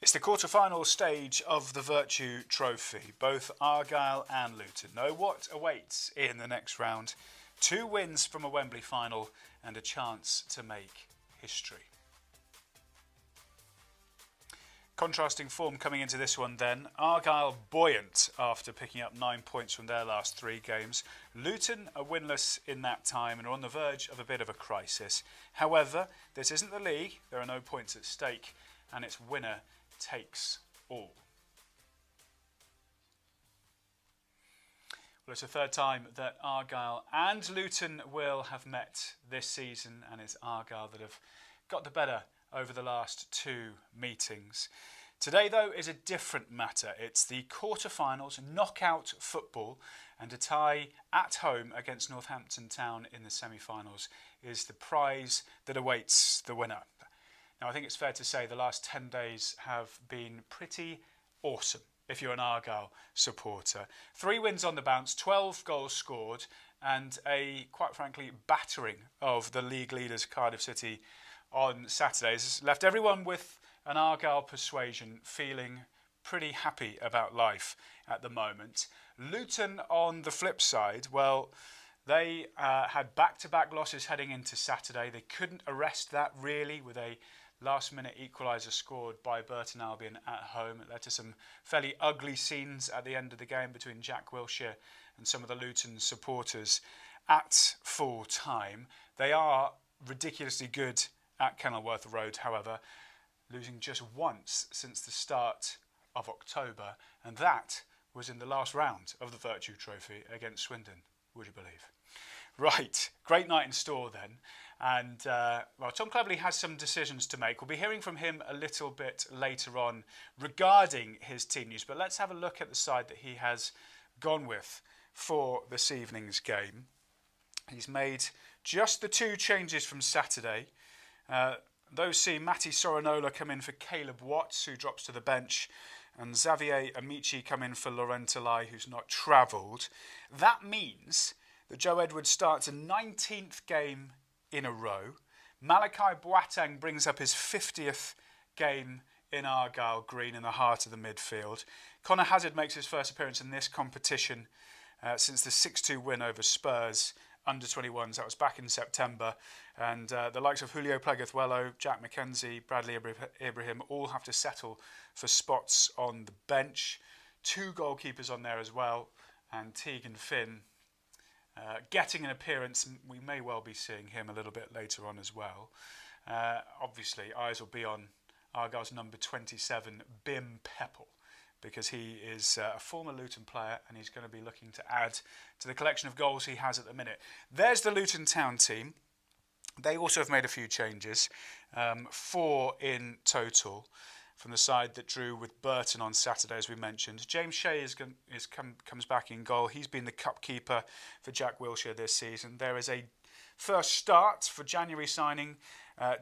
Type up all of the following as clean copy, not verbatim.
It's the quarter-final stage of the Virtue Trophy. Both Argyle and Luton know what awaits in the next round. 2 wins from a Wembley final and a chance to make history. Contrasting form coming into this one then. Argyle buoyant after picking up 9 points from their last 3 games. Luton are winless in that time and are on the verge of a bit of a crisis. However, this isn't the league. There are no points at stake and its winner takes all. Well, it's the third time that Argyle and Luton will have met this season, and it's Argyle that have got the better over the last 2 meetings. Today, though, is a different matter. It's the quarter-finals, knockout football, and a tie at home against Luton Town in the semi-finals is the prize that awaits the winner. Now, I think it's fair to say the last 10 days have been pretty awesome if you're an Argyle supporter. 3 wins on the bounce, 12 goals scored, and a, quite frankly, battering of the league leaders Cardiff City on Saturdays has left everyone with an Argyle persuasion feeling pretty happy about life at the moment. Luton, on the flip side, well, they had back-to-back losses heading into Saturday. They couldn't arrest that really with a last-minute equaliser scored by Burton Albion at home. It led to some fairly ugly scenes at the end of the game between Jack Wilshere and some of the Luton supporters at full time. They are ridiculously good at Kenilworth Road, however, losing just once since the start of October, and that was in the last round of the Virtue Trophy against Swindon, would you believe? Right, great night in store then. And, well, Tom Cleverley has some decisions to make. We'll be hearing from him a little bit later on regarding his team news, but let's have a look at the side that he has gone with for this evening's game. He's made just the 2 changes from Saturday. Those see Matti Sorinola come in for Caleb Watts, who drops to the bench, and Xavier Amici come in for Laurent Talai, who's not travelled. That means that Joe Edwards starts a 19th game in a row. Malachi Boateng brings up his 50th game in Argyle Green in the heart of the midfield. Connor Hazard makes his first appearance in this competition since the 6-2 win over Spurs under-21s. That was back in September. And the likes of Julio Pleguezuelo, Jack McKenzie, Bradley Ibrahim all have to settle for spots on the bench. 2 goalkeepers on there as well. And Tegan Finn getting an appearance. We may well be seeing him a little bit later on as well. Obviously, eyes will be on Argyle's number 27, Bim Peppel, because he is a former Luton player and he's going to be looking to add to the collection of goals he has at the minute. There's the Luton Town team. They also have made a few changes, 4 in total, from the side that drew with Burton on Saturday, as we mentioned. James Shea comes back in goal. He's been the cup keeper for Jack Wilshere this season. There is a first start for January signing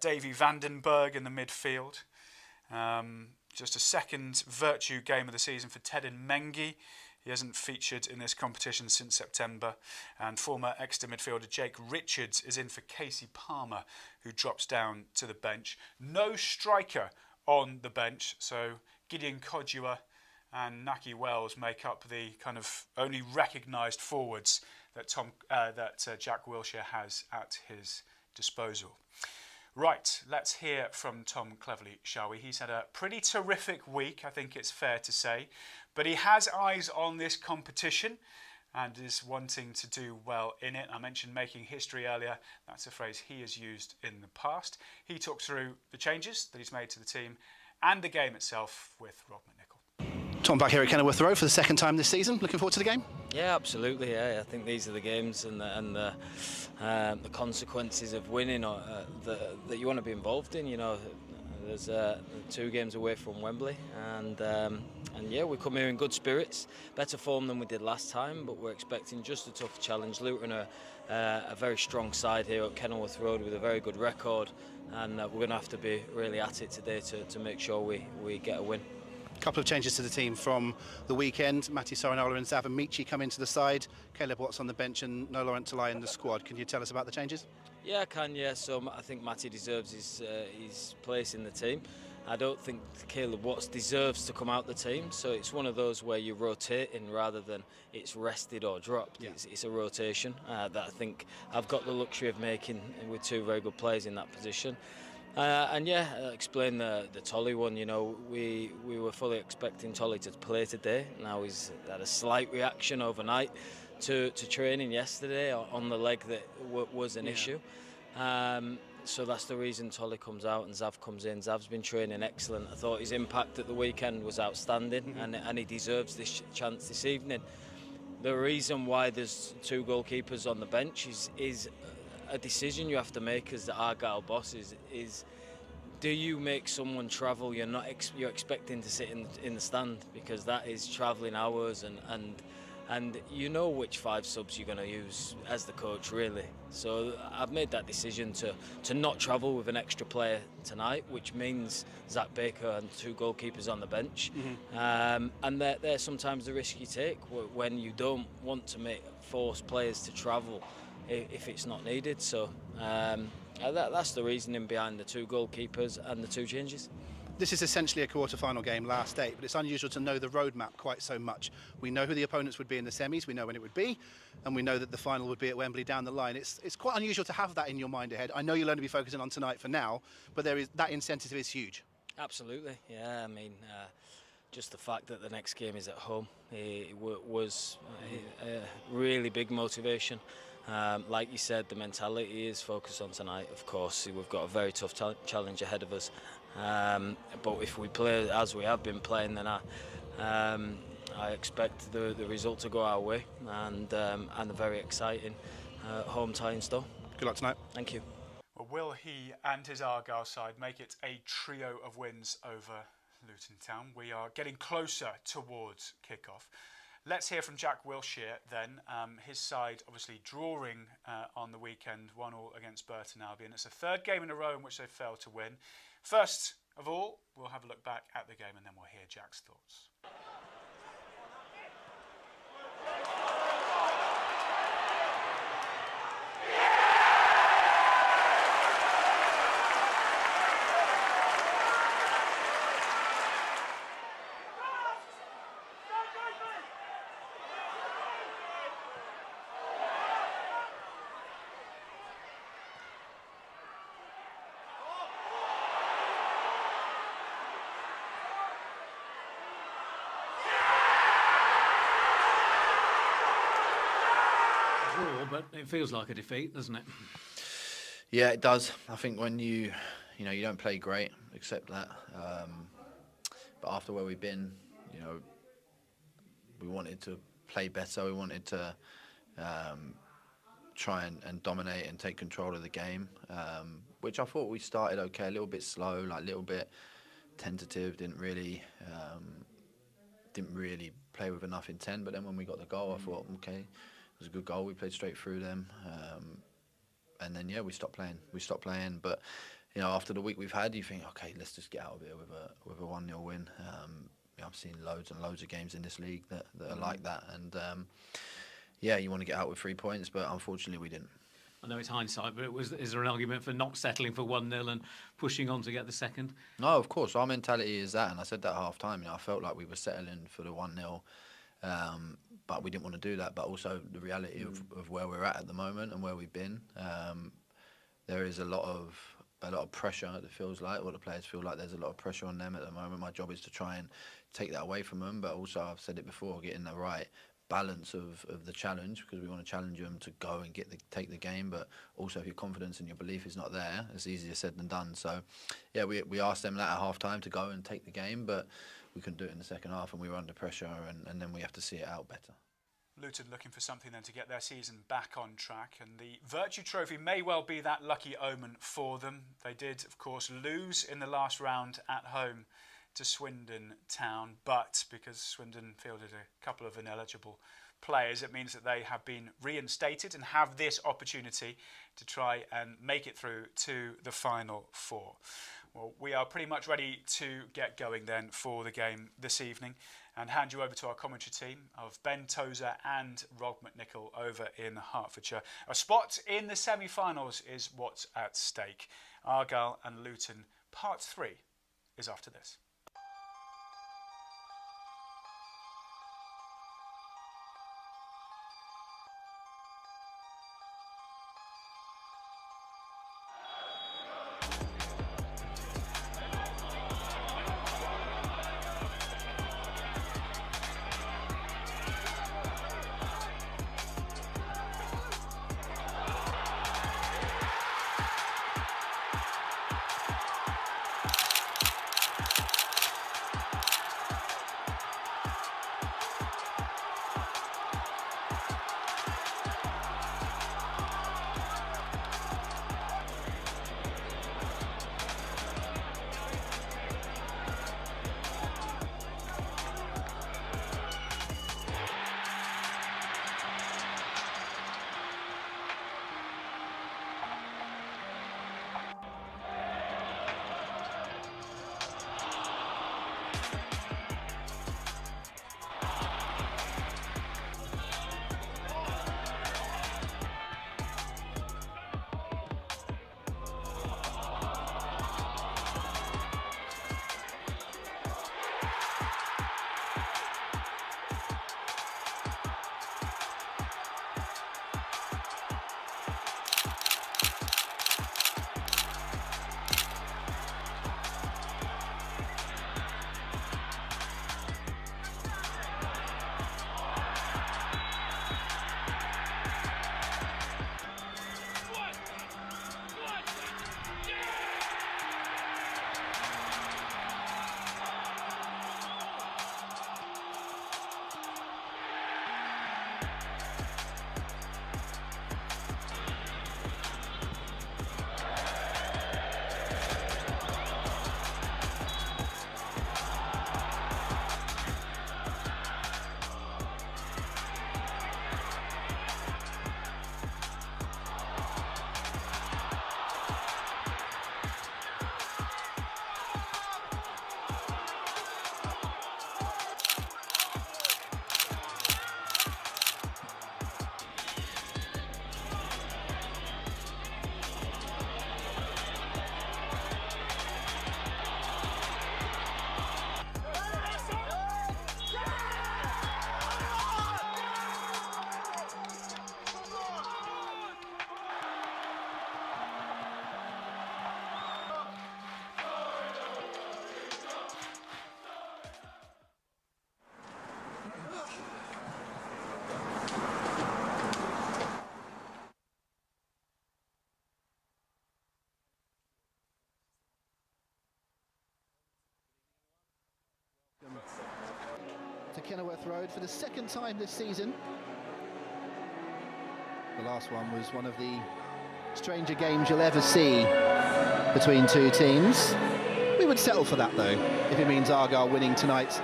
Davy Vandenberg in the midfield. Just a second Virtue game of the season for Tedin Mengi. He hasn't featured in this competition since September. And former Exeter midfielder Jake Richards is in for Casey Palmer, who drops down to the bench. No striker on the bench, so Gideon Kodua and Naki Wells make up the kind of only recognised forwards that Jack Wilshere has at his disposal. Right, let's hear from Tom Cleverley, shall we? He's had a pretty terrific week, I think it's fair to say, but he has eyes on this competition and is wanting to do well in it. I mentioned making history earlier. That's a phrase he has used in the past. He talked through the changes that he's made to the team and the game itself with Rob McNichol. Tom, back here at Kenilworth Road for the 2nd time this season. Looking forward to the game? Yeah, absolutely. Yeah, I think these are the games and the consequences of winning that you want to be involved in. You know, there's 2 games away from Wembley, and yeah, we come here in good spirits, better form than we did last time, but we're expecting just a tough challenge. Luton are a very strong side here at Kenilworth Road with a very good record, and we're going to have to be really at it today to make sure we get a win. A couple of changes to the team from the weekend. Matti Sorinola and Xavier Amici come into the side. Caleb Watts on the bench and no Laurent Talai in the squad. Can you tell us about the changes? Yeah, I can. Yeah, so I think Matty deserves his place in the team. I don't think Caleb Watts deserves to come out the team. So it's one of those where you're rotating rather than it's rested or dropped. Yeah. It's a rotation that I think I've got the luxury of making with two very good players in that position. And explain the Tolly one. You know, we were fully expecting Tolly to play today. Now he's had a slight reaction overnight to training yesterday on the leg that was an issue. So that's the reason Tolly comes out and Zav comes in. Zav's been training excellent. I thought his impact at the weekend was outstanding, and he deserves this chance this evening. The reason why there's two goalkeepers on the bench is a decision you have to make as the Argyle boss. Is do you make someone travel? You're expecting to sit in the stand, because that is travelling hours and you know which 5 subs you're going to use as the coach, really. So I've made that decision to not travel with an extra player tonight, which means Zach Baker and 2 goalkeepers on the bench. And they're sometimes the risk you take when you don't want to force players to travel if it's not needed. So that's the reasoning behind the 2 goalkeepers and the 2 changes. This is essentially a quarter-final game, last 8, but it's unusual to know the roadmap quite so much. We know who the opponents would be in the semis, we know when it would be, and we know that the final would be at Wembley down the line. It's quite unusual to have that in your mind ahead. I know you'll only be focusing on tonight for now, but that incentive is huge. Absolutely, yeah. I mean, just the fact that the next game is at home, it was a really big motivation. Like you said, the mentality is focused on tonight. Of course, we've got a very tough challenge ahead of us. But if we play as we have been playing, then I expect the result to go our way, and a very exciting home tie in store. Good luck tonight. Thank you. Well, will he and his Argyle side make it a trio of wins over Luton Town? We are getting closer towards kick-off. Let's hear from Jack Wilshere then. His side obviously drawing on the weekend, 1-1 against Burton Albion. It's the 3rd game in a row in which they failed to win. First of all, we'll have a look back at the game and then we'll hear Jack's thoughts. But it feels like a defeat, doesn't it? Yeah, it does. I think when you don't play great, accept that. But after where we've been, we wanted to play better. We wanted to try and dominate and take control of the game, which I thought we started okay, a little bit slow, like a little bit tentative. Didn't really play with enough intent. But then when we got the goal, I thought, okay. It was a good goal. We played straight through them, and then we stopped playing. But after the week we've had, you think, okay, let's just get out of here with a 1-0 win. I've seen loads and loads of games in this league that are like that, and you want to get out with 3 points, but unfortunately we didn't. I know it's hindsight, but is there an argument for not settling for 1-0 and pushing on to get the second? No, of course. Our mentality is that, and I said that at half time. I felt like we were settling for the 1-0. But we didn't want to do that. But also the reality of where we're at the moment and where we've been, there is a lot of pressure. It feels like, or the players feel like there's a lot of pressure on them at the moment. My job is to try and take that away from them, but also I've said it before, getting the right balance of the challenge, because we want to challenge them to go and take the game. But also, if your confidence and your belief is not there, it's easier said than done. So, we asked them that at half time to go and take the game, but we couldn't do it in the second half, and we were under pressure, and then we have to see it out better. Luton looking for something then to get their season back on track, and the Virtue Trophy may well be that lucky omen for them. They did, of course, lose in the last round at home to Swindon Town, but because Swindon fielded a couple of ineligible players, it means that they have been reinstated and have this opportunity to try and make it through to the final 4. Well, we are pretty much ready to get going then for the game this evening and hand you over to our commentary team of Ben Tozer and Rob McNichol over in Hertfordshire. A spot in the semi-finals is what's at stake. Argyle and Luton, part 3 is after this. To Kenilworth Road for the second time this season. The last one was one of the stranger games you'll ever see between two teams. We would settle for that though, if it means Argyle winning tonight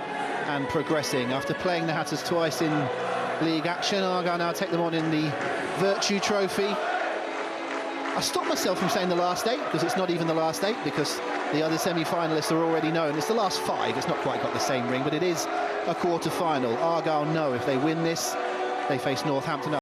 and progressing. After playing the Hatters twice in league action, Argyle now take them on in the Virtue Trophy. I stopped myself from saying the last 8 because it's not even the last 8, because the other semi-finalists are already known. It's the last 5. It's not quite got the same ring, but it is a quarter-final. Argyle know if they win this, they face Northampton